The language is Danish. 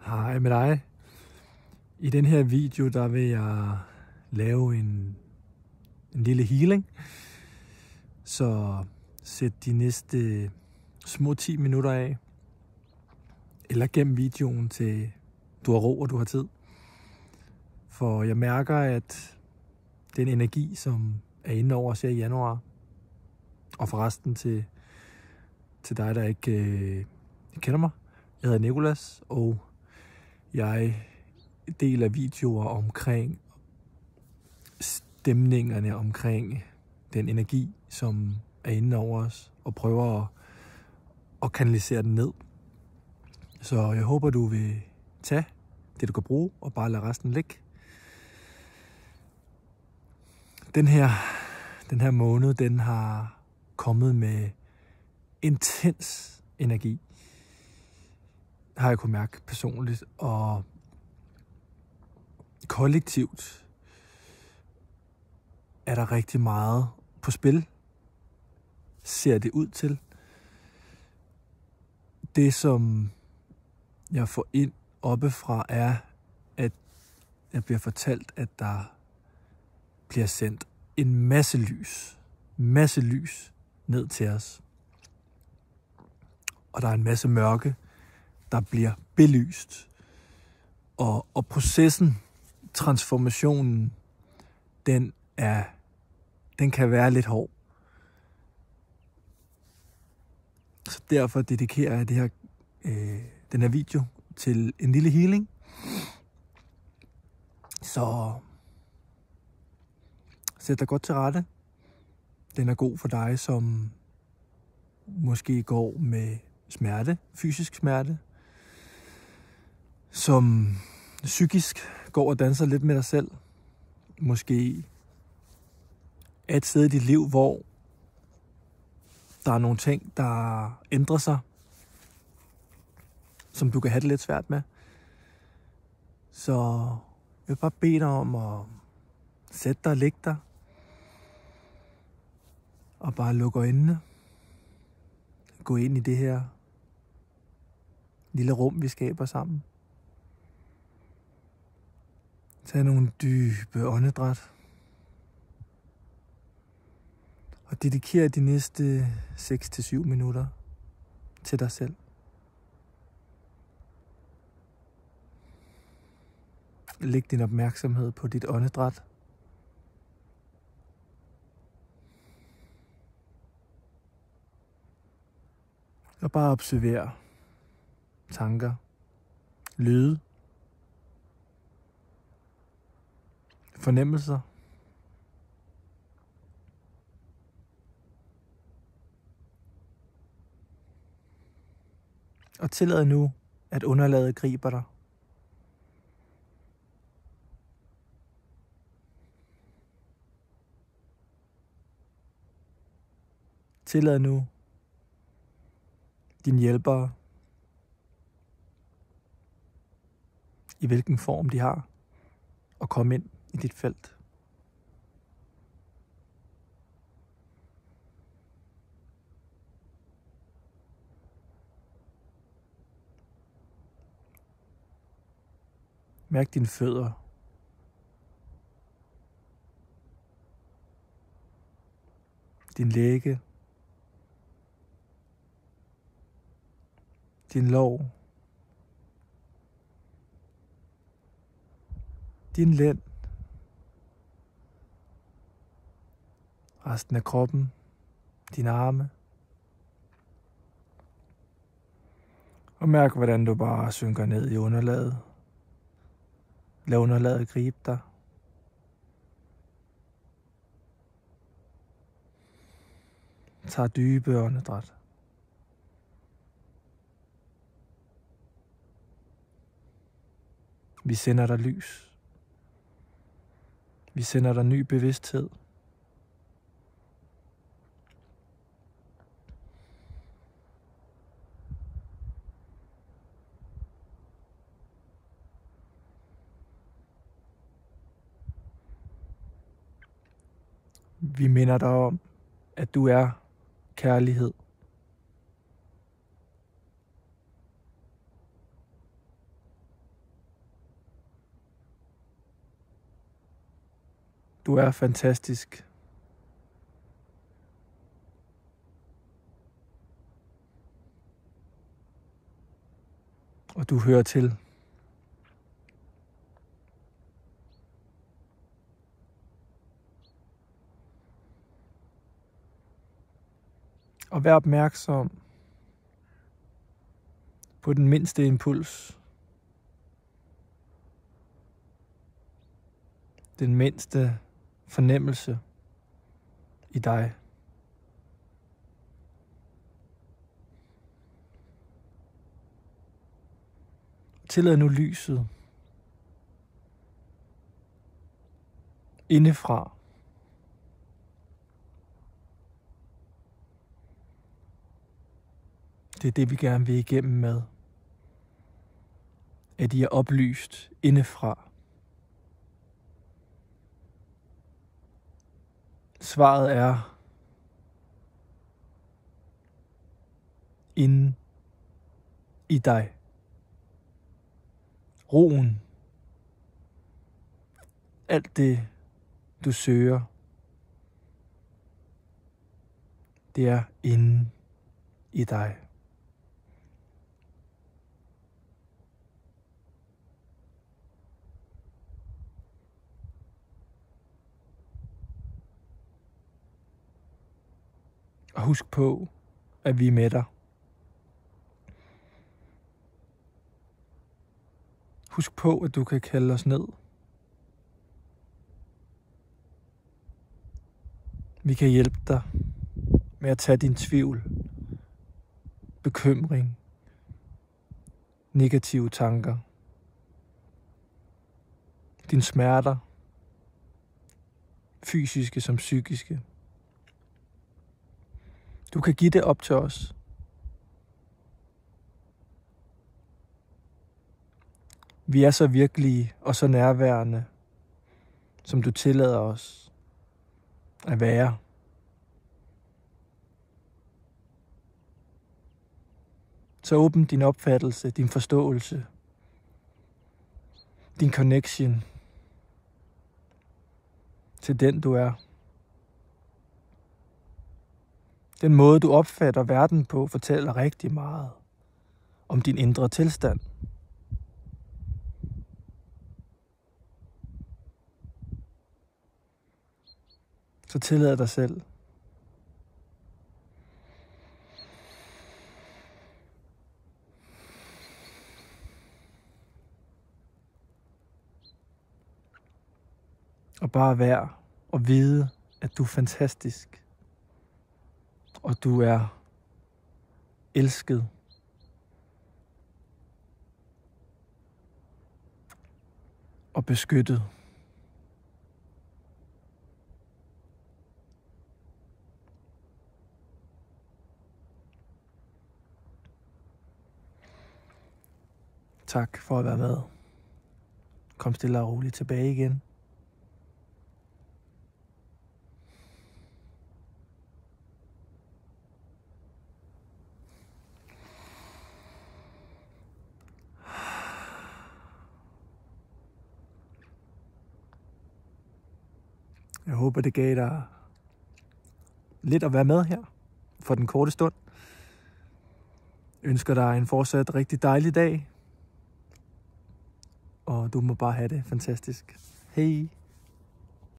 Hej med dig. I den her video, der vil jeg lave en lille healing. Så sæt de næste små 10 minutter af, eller gennem videoen til du har ro og du har tid. For jeg mærker, at den energi, som er inde over os her i januar, og forresten til dig, der ikke kender mig. Jeg hedder Nicolas, og jeg deler videoer omkring stemningerne, omkring den energi, som er inde over os, og prøver at kanalisere den ned. Så jeg håber, du vil tage det, du kan bruge, og bare lade resten ligge. Den her måned, den har kommet med intens energi, har jeg kunnet mærke personligt, og kollektivt er der rigtig meget på spil, ser det ud til. Det, som jeg får ind oppefra, er, at jeg bliver fortalt, at der bliver sendt en masse lys ned til os. Og der er en masse mørke, der bliver belyst. Og processen, transformationen, den kan være lidt hård. Så derfor dedikerer jeg den her video til en lille healing. Så sæt dig godt til rette. Den er god for dig, som måske går med smerte, fysisk smerte, som psykisk går og danser lidt med dig selv. Måske er et sted i dit liv, hvor der er nogle ting, der ændrer sig, som du kan have det lidt svært med. Så jeg vil bare bede dig om at sætte dig og lægge dig, og bare lukke øjnene. Gå ind i det her lille rum, vi skaber sammen. Tag nogle dybe åndedræt. Og dediker de næste 6-7 minutter til dig selv. Læg din opmærksomhed på dit åndedræt. Og bare observer tanker, lyde, fornemmelser. Og tillad nu, at underlaget griber dig. Tillad nu dine hjælpere, i hvilken form de har, at komme ind i dit felt. Mærk dine fødder. Din læge. Din lår. Din lænd. Resten af kroppen. Dine arme. Og mærk, hvordan du bare synker ned i underlaget. Lad underlaget gribe dig. Tag dybe åndedræt. Vi sender dig lys. Vi sender dig ny bevidsthed. Vi minder dig om, at du er kærlighed. Du er fantastisk. Og du hører til. Og vær opmærksom på den mindste impuls. Den mindste fornemmelse i dig. Tillad nu lyset indefra det er det, vi gerne vil igennem med. At I er oplyst indefra. Svaret er inde i dig. Roen. Alt det, du søger, det er inde i dig. Og husk på, at vi er med dig. Husk på, at du kan kalde os ned. Vi kan hjælpe dig med at tage din tvivl, bekymring, negative tanker, dine smerter, fysiske som psykiske. Du kan give det op til os. Vi er så virkelige og så nærværende, som du tillader os at være. Så åbn din opfattelse, din forståelse, din connection til den du er. Den måde du opfatter verden på fortæller rigtig meget om din indre tilstand. Så tillad dig selv og bare være og vide, at du er fantastisk. Og du er elsket. Og beskyttet. Tak for at være med. Kom stille og roligt tilbage igen. Jeg håber, det gav dig lidt at være med her for den korte stund. Jeg ønsker dig en fortsat rigtig dejlig dag. Og du må bare have det fantastisk. Hej.